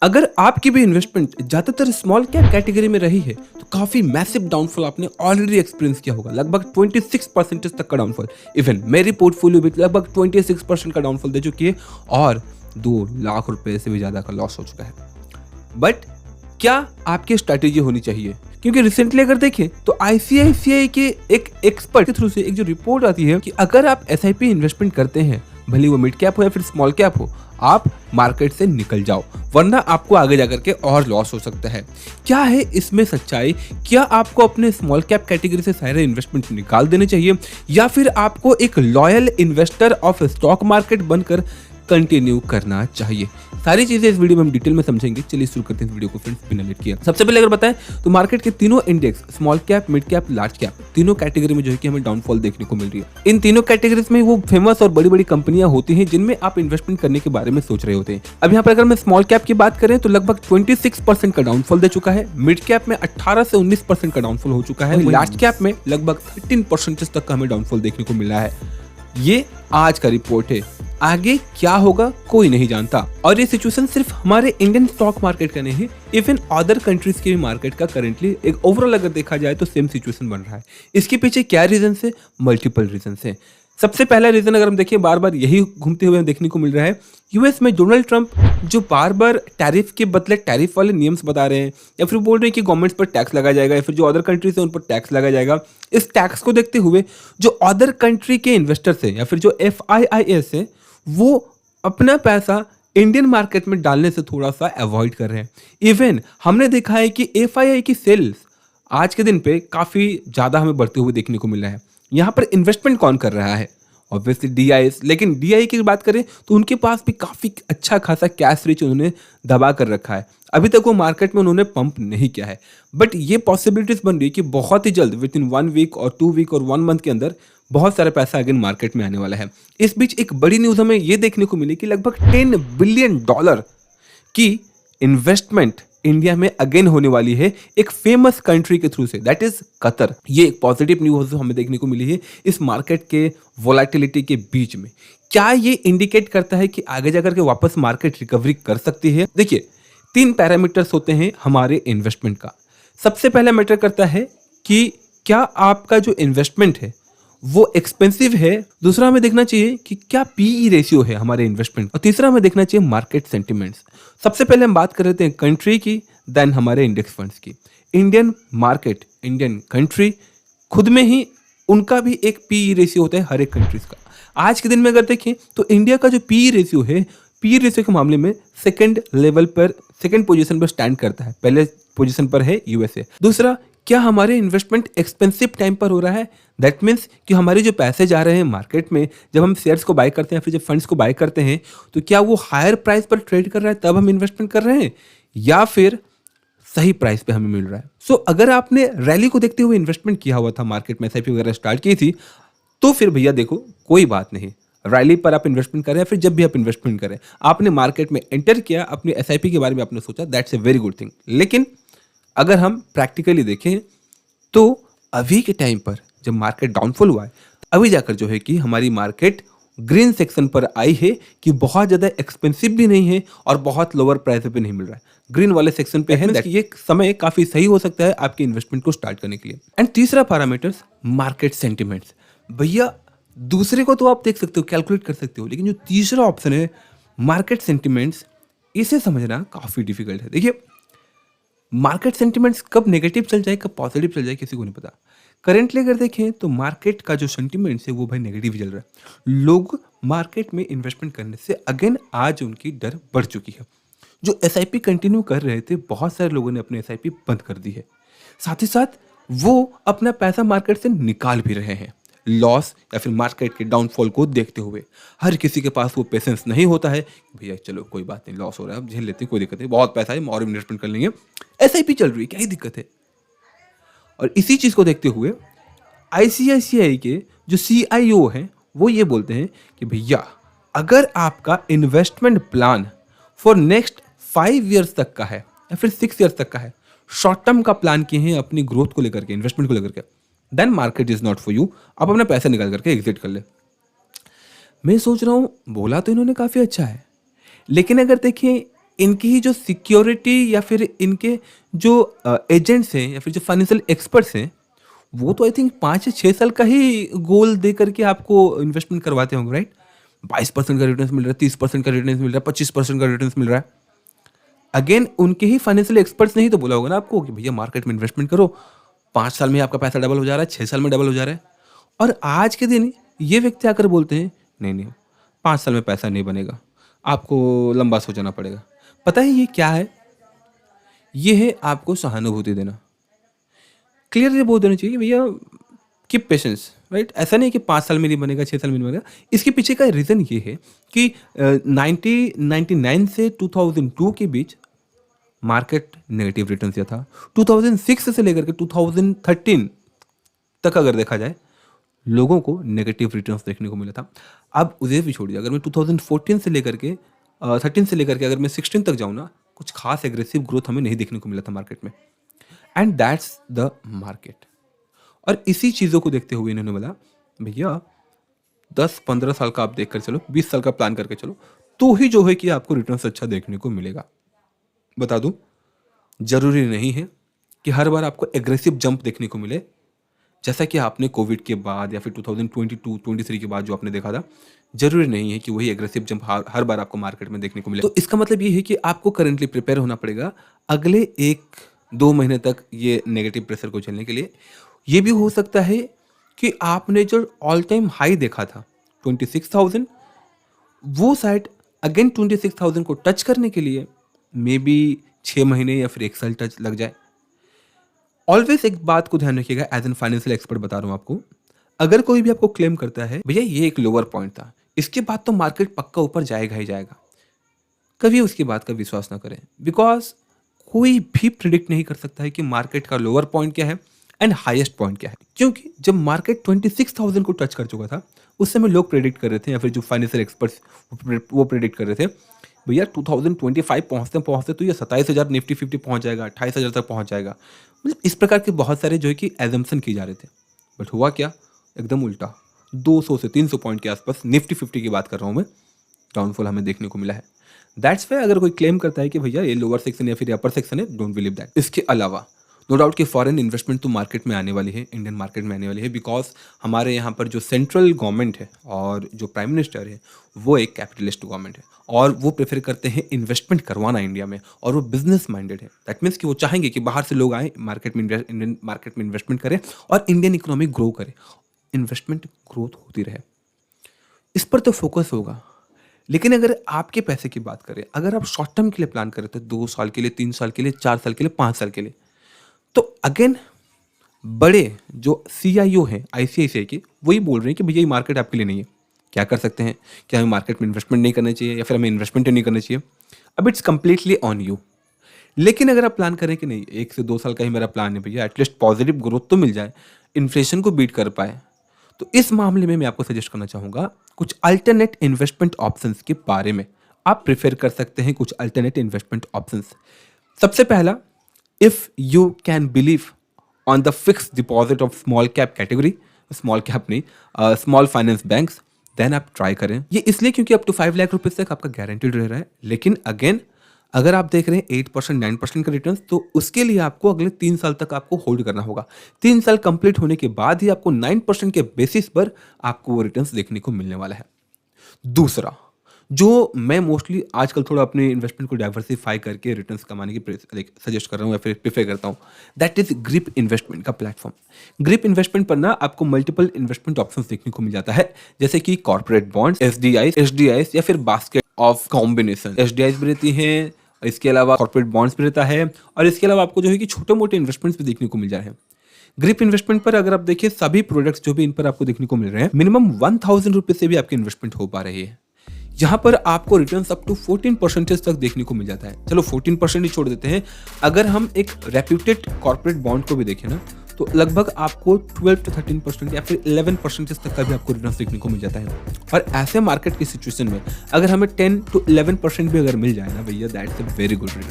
अगर आपकी भी इन्वेस्टमेंट ज़्यादातर स्मॉल कैप कैटेगरी में रही है तो काफ़ी मैसिव डाउनफॉल आपने ऑलरेडी एक्सपीरियंस किया होगा, लगभग 26% तक का डाउनफॉल। इवन मेरी पोर्टफोलियो भी लगभग 26% का डाउनफॉल दे चुकी है और 2 लाख रुपए से भी ज़्यादा का लॉस हो चुका है। बट क्या आपकी स्ट्रैटेजी होनी चाहिए? क्योंकि रिसेंटली अगर देखें तो आईसीआईसीआई के एक एक्सपर्ट के थ्रू से एक जो रिपोर्ट आती है कि अगर आप एसआईपी इन्वेस्टमेंट करते हैं, भले वो मिड कैप हो या फिर स्मॉल कैप हो, आप मार्केट से निकल जाओ, वरना आपको आगे जाकर के और लॉस हो सकता है। क्या है इसमें सच्चाई? क्या आपको अपने स्मॉल कैप कैटेगरी से सारे इन्वेस्टमेंट निकाल देने चाहिए या फिर आपको एक loyal investor of stock market बनकर कंटिन्यू करना चाहिए? सारी चीजें इस वीडियो में हम डिटेल में समझेंगे। चलिए शुरू करते हैं इस वीडियो को फ्रेंड्स, बिना लेट किया। सबसे पहले अगर बताएं तो मार्केट के तीनों index small cap, mid cap, large cap, तीनों कैटेगरी में जो है कि हमें डाउनफॉल देखने को मिल रही है। इन तीनों कैटेगरीज में वो फेमस और बड़ी बड़ी कंपनियां होती हैं जिनमें आप इन्वेस्टमेंट करने के बारे में सोच रहे होते हैं। अब यहाँ पर अगर मैं स्मॉल कैप की बात करें तो लगभग 26% का डाउनफॉल दे चुका है, मिड कैप में 18 से 19% का डाउनफॉल हो चुका है, लार्ज कैप में लगभग 13% तक का हमें डाउनफॉल देखने को मिला है। ये आज का रिपोर्ट है, आगे क्या होगा कोई नहीं जानता। और ये सिचुएशन सिर्फ हमारे इंडियन स्टॉक मार्केट का नहीं है, इवन अदर कंट्रीज के भी मार्केट का करेंटली एक ओवरऑल अगर देखा जाए तो सेम सिचुएशन बन रहा है। इसके पीछे क्या रीजन है? मल्टीपल रीजन है। सबसे पहला रीजन अगर हम देखें, बार बार यही घूमते हुए देखने को मिल रहा है, यूएस में डोनाल्ड ट्रंप जो बार बार टैरिफ के बदले टैरिफ वाले नियम्स बता रहे हैं या फिर बोल रहे हैं कि गवर्नमेंट्स पर टैक्स लगाया जाएगा या फिर जो अदर कंट्रीज है उन पर टैक्स लगाया जाएगा। इस टैक्स को देखते हुए जो अदर कंट्री के इन्वेस्टर्स हैं या फिर जो FIIs है वो अपना पैसा इंडियन मार्केट में डालने से थोड़ा सा अवॉइड कर रहे हैं। इवन हमने देखा है कि FII की सेल्स आज के दिन पे काफी ज्यादा हमें बढ़ते हुए देखने को मिल रहा है। यहाँ पर इन्वेस्टमेंट कौन कर रहा है? ऑब्वियसली DIs, लेकिन DI की बात करें तो उनके पास भी काफी अच्छा खासा कैश रिच उन्होंने दबा कर रखा है। अभी तक वो मार्केट में उन्होंने पंप नहीं किया है, बट ये पॉसिबिलिटीज बन रही है कि बहुत ही जल्द विद इन 1 वीक और 2 वीक और 1 मंथ के अंदर बहुत सारा पैसा अगेन मार्केट में आने वाला है। इस बीच एक बड़ी न्यूज हमें ये देखने को मिली कि लगभग $10 बिलियन की इन्वेस्टमेंट इंडिया में अगेन होने वाली है एक फेमस कंट्री के थ्रू से, दैट इज कतर। ये एक पॉजिटिव न्यूज हमें देखने को मिली है इस मार्केट के वोलेटिलिटी के बीच में। क्या ये इंडिकेट करता है कि आगे जाकर के वापस मार्केट रिकवरी कर सकती है? देखिए, 3 पैरामीटर्स होते हैं हमारे इन्वेस्टमेंट का। सबसे पहला मैटर करता है कि क्या आपका जो इन्वेस्टमेंट है वो एक्सपेंसिव है। दूसरा हमें देखना चाहिए कि क्या PE रेशियो है हमारे इन्वेस्टमेंट, और तीसरा हमें देखना चाहिए मार्केट सेंटिमेंट्स। सबसे पहले हम बात कर रहे हैं कंट्री की, देन हमारे इंडेक्स फंड्स की। इंडियन मार्केट, इंडियन कंट्री खुद में ही उनका भी एक PE रेशियो होता है हर एक कंट्रीज का। आज के दिन में अगर देखें तो इंडिया का जो PE रेशियो है, PE रेशियो के मामले में सेकंड लेवल पर, सेकंड पोजीशन पर स्टैंड करता है। पहले पोजीशन पर है USA। दूसरा, क्या हमारे इन्वेस्टमेंट एक्सपेंसिव टाइम पर हो रहा है? दैट मीन्स कि हमारे जो पैसे जा रहे हैं मार्केट में, जब हम शेयर्स को बाय करते हैं फिर जब फंड्स को बाय करते हैं तो क्या वो हायर प्राइस पर ट्रेड कर रहा है तब हम इन्वेस्टमेंट कर रहे हैं या फिर सही प्राइस पे हमें मिल रहा है? सो अगर आपने रैली को देखते हुए इन्वेस्टमेंट किया हुआ था, मार्केट में SIP वगैरह स्टार्ट की थी, तो फिर भैया देखो कोई बात नहीं, रैली पर आप इन्वेस्टमेंट करें या फिर जब भी आप इन्वेस्टमेंट करें, आपने मार्केट में एंटर किया, अपनी SIP के बारे में आपने सोचा, that's a very good thing. लेकिन अगर हम प्रैक्टिकली देखें तो अभी के टाइम पर जब मार्केट डाउनफॉल हुआ है, अभी जाकर जो है कि हमारी मार्केट ग्रीन सेक्शन पर आई है कि बहुत ज़्यादा एक्सपेंसिव भी नहीं है और बहुत लोअर प्राइस पे नहीं मिल रहा है, ग्रीन वाले सेक्शन पे है। ये समय काफ़ी सही हो सकता है आपके इन्वेस्टमेंट को स्टार्ट करने के लिए। एंड तीसरा पैरामीटर्स मार्केट सेंटिमेंट्स। भैया दूसरे को तो आप देख सकते हो, कैलकुलेट कर सकते हो, लेकिन जो तीसरा ऑप्शन है मार्केट सेंटिमेंट्स, इसे समझना काफ़ी डिफिकल्ट है। देखिए, मार्केट सेंटिमेंट्स कब नेगेटिव चल जाए कब पॉजिटिव चल जाए किसी को नहीं पता। करेंटली अगर देखें तो मार्केट का जो सेंटिमेंट्स है वो भाई नेगेटिव चल रहा है। लोग मार्केट में इन्वेस्टमेंट करने से अगेन आज उनकी डर बढ़ चुकी है। जो SIP कंटिन्यू कर रहे थे, बहुत सारे लोगों ने अपने SIP बंद कर दी है। साथ ही साथ वो अपना पैसा मार्केट से निकाल भी रहे हैं लॉस या फिर मार्केट के डाउनफॉल को देखते हुए। हर किसी के पास वो पेशेंस नहीं होता है, भैया चलो कोई बात नहीं, लॉस हो रहा है अब झेल लेते हैं, कोई दिक्कत नहीं, बहुत पैसा है और इन्वेस्टमेंट कर लेंगे, SIP चल रही है, क्या ही दिक्कत है। और इसी चीज़ को देखते हुए ICICI के जो CIO हैं वो ये बोलते हैं कि भैया अगर आपका investment plan for next 5 years तक का है या फिर 6 ईयर्स तक का है, शॉर्ट टर्म का प्लान किए हैं अपनी ग्रोथ को लेकर के, इन्वेस्टमेंट को लेकर के, then market is not for you. आप अपना पैसा निकाल करके एग्जिट कर ले। मैं सोच रहा हूँ बोला तो इन्होंने काफ़ी अच्छा है, लेकिन अगर देखिए इनकी ही जो सिक्योरिटी या फिर इनके जो एजेंट्स हैं या फिर जो फाइनेंशियल एक्सपर्ट्स हैं, वो तो आई थिंक 5 या 6 साल का ही गोल दे करके आपको इन्वेस्टमेंट करवाते होंगे, राइट? 22% का रिटर्न्स मिल रहा है, 30% का रिटर्न्स मिल रहा है, 25% का रिटर्न्स मिल रहा है। अगेन उनके ही फाइनेंशियल एक्सपर्ट्स ने ही तो बोला होगा ना आपको कि भैया मार्केट में इन्वेस्टमेंट करो, 5 साल में आपका पैसा डबल हो जा रहा है, 6 साल में डबल हो जा रहा है। और आज के दिन ये व्यक्ति आकर बोलते हैं, नहीं नहीं, 5 साल में पैसा नहीं बनेगा, आपको लंबा सोचना पड़ेगा। पता है ये क्या है? ये है आपको सहानुभूति देना। क्लियरली बोल देना चाहिए कि भैया कीप पेशेंस, राइट? ऐसा नहीं कि 5 साल में नहीं बनेगा, 6 साल में नहीं बनेगा। इसके पीछे का रीज़न ये है कि 1999 से 2002 के बीच मार्केट नेगेटिव रिटर्न दिया था। 2006 से लेकर के 2013 तक अगर देखा जाए, लोगों को नेगेटिव रिटर्न्स देखने को मिला था। अब उसे भी छोड़िए, अगर मैं 2014 से लेकर के 13 से लेकर के अगर मैं 16 तक जाऊँ ना, कुछ खास एग्रेसिव ग्रोथ हमें नहीं देखने को मिला था मार्केट में। And that's the market. और इसी चीज़ों को देखते हुए इन्होंने बोला, भैया 10-15 साल का आप देख कर चलो, 20 साल का प्लान करके चलो, तो ही जो है कि आपको रिटर्न्स अच्छा देखने को मिलेगा। बता दूं, जरूरी नहीं है कि हर बार आपको एग्रेसिव जंप देखने को मिले, जैसा कि आपने कोविड के बाद या फिर 2022-23 के बाद जो आपने देखा था। जरूरी नहीं है कि वही एग्रेसिव जंप हर बार आपको मार्केट में देखने को मिले। तो इसका मतलब ये है कि आपको करेंटली प्रिपेयर होना पड़ेगा अगले 1-2 महीने तक ये नेगेटिव प्रेशर को झेलने के लिए। ये भी हो सकता है कि आपने जो ऑल टाइम हाई देखा था 26,000, वो साइड अगेन 26,000 को टच करने के लिए मे बी 6 महीने या फिर 1 साल टच लग जाए। ऑलवेज एक बात को ध्यान रखिएगा, एज एन फाइनेंशियल एक्सपर्ट बता रहा हूं आपको, अगर कोई भी आपको क्लेम करता है भैया ये एक लोअर पॉइंट था, इसके बाद तो मार्केट पक्का ऊपर जाएगा ही जाएगा, कभी उसकी बात का विश्वास ना करें। बिकॉज कोई भी प्रिडिक्ट नहीं कर सकता है कि मार्केट का लोअर पॉइंट क्या है एंड हाईएस्ट पॉइंट क्या है। क्योंकि जब मार्केट 26,000 को टच कर चुका था, उस समय लोग प्रेडिक्ट कर रहे थे या फिर जो फाइनेंशियल एक्सपर्ट्स वो प्रेडिक्ट कर रहे थे, भैया 2025 पहुंचते पहुंचते तो ये 27,000 निफ्टी 50 पहुंच जाएगा, 28,000 तक पहुंच जाएगा। मतलब इस प्रकार के बहुत सारे जो है कि एजम्पशन की जा रहे थे। बट हुआ क्या? एकदम उल्टा। 200 से 300 पॉइंट के आसपास निफ्टी 50 की बात कर रहा हूँ मैं, डाउनफॉल हमें देखने को मिला है। दैट्स वाई अगर कोई क्लेम करता है कि भैया ये लोअर सेक्शन या फिर अपर सेक्शन है, डोंट बिलीव दैट। इसके अलावा नो डाउट कि फॉरेन इन्वेस्टमेंट तो मार्केट में आने वाली है, इंडियन मार्केट में आने वाली है, बिकॉज हमारे यहाँ पर जो सेंट्रल गवर्नमेंट है और जो प्राइम मिनिस्टर है वो एक कैपिटलिस्ट गवर्नमेंट है और वो प्रेफर करते हैं इन्वेस्टमेंट करवाना इंडिया में, और वो बिजनेस माइंडेड है। दैट मीन्स कि वो चाहेंगे कि बाहर से लोग आए, मार्केट में इंडियन मार्केट में इन्वेस्टमेंट करें और इंडियन इकोनॉमी ग्रो करे, इन्वेस्टमेंट ग्रोथ होती रहे। इस पर तो फोकस होगा। लेकिन अगर आपके पैसे की बात करें, अगर आप शॉर्ट टर्म के लिए प्लान करें तो 2 साल के लिए, 3 साल के लिए, 4 साल के लिए, 5 साल के लिए, तो अगेन बड़े जो सीआईओ हैं आईसीआईसीआई के, वही बोल रहे हैं कि भैया ये मार्केट आपके लिए नहीं है। क्या कर सकते हैं? क्या हमें मार्केट में इन्वेस्टमेंट नहीं करना चाहिए या फिर हमें इन्वेस्टमेंट नहीं करना चाहिए? अब इट्स कंप्लीटली ऑन यू। लेकिन अगर आप प्लान करें कि नहीं 1 से 2 साल का ही मेरा प्लान है भैया, एटलीस्ट पॉजिटिव ग्रोथ तो मिल जाए, इन्फ्लेशन को बीट कर पाए, तो इस मामले में मैं आपको सजेस्ट करना चाहूँगा कुछ अल्टरनेट इन्वेस्टमेंट ऑप्शंस के बारे में। आप प्रेफर कर सकते हैं कुछ अल्टरनेट इन्वेस्टमेंट ऑप्शंस। सबसे पहला, if you can believe on the fix deposit of small cap category, small cap नहीं, स्मॉल फाइनेंस बैंक्स, देन आप ट्राई करें। ये इसलिए क्योंकि अप टू 5 लाख रुपीज तक आपका गारंटीड रह रहा है। लेकिन अगेन अगर आप देख रहे हैं 8% 9% का रिटर्न, तो उसके लिए आपको अगले 3 साल तक आपको होल्ड करना होगा। 3 साल कंप्लीट होने के बाद ही आपको 9% के बेसिस पर आपको वो रिटर्न्स देखने को मिलने वाला है। दूसरा, जो मैं मोस्टली आजकल थोड़ा अपने इन्वेस्टमेंट को डाइवर्सिफाई करके रिटर्न्स कमाने की सजेस्ट कर रहा हूँ या फिर प्रेफर करता हूँ, दैट इज ग्रिप इन्वेस्टमेंट का प्लेटफॉर्म। ग्रिप इन्वेस्टमेंट पर ना आपको मल्टीपल इन्वेस्टमेंट ऑप्शंस देखने को मिल जाता है, जैसे कि कॉर्पोरेट बॉन्ड्स, एसडीआईस या फिर बास्केट ऑफ कॉम्बिनेशन। एसडीआईस भी रहती हैं, इसके अलावा कॉर्पोरेट बॉन्ड्स भी रहता है, और इसके अलावा आपको जो है कि छोटे मोटे इन्वेस्टमेंट्स भी देखने को मिल जा रहे हैं। ग्रिप इन्वेस्टमेंट पर अगर आप देखिए, सभी प्रोडक्ट्स जो भी इन पर आपको देखने को मिल रहे हैं, मिनिमम 1,000 रुपीज से भी आपकी इन्वेस्टमेंट हो पा रही है। यहाँ पर आपको रिटर्न्स अप टू 14% तक देखने को मिल जाता है। चलो 14% ही छोड़ देते हैं, अगर हम एक रेप्यूटेड कॉर्पोरेट बॉन्ड को भी देखें ना, तो लगभग आपको 12 to 13% या फिर 11% तक का भी आपको रिटर्न्स देखने को मिल जाता है। और ऐसे मार्केट की सिचुएशन में अगर हमें 10 to 11% भी अगर मिल जाए ना भैया, that's a very good return.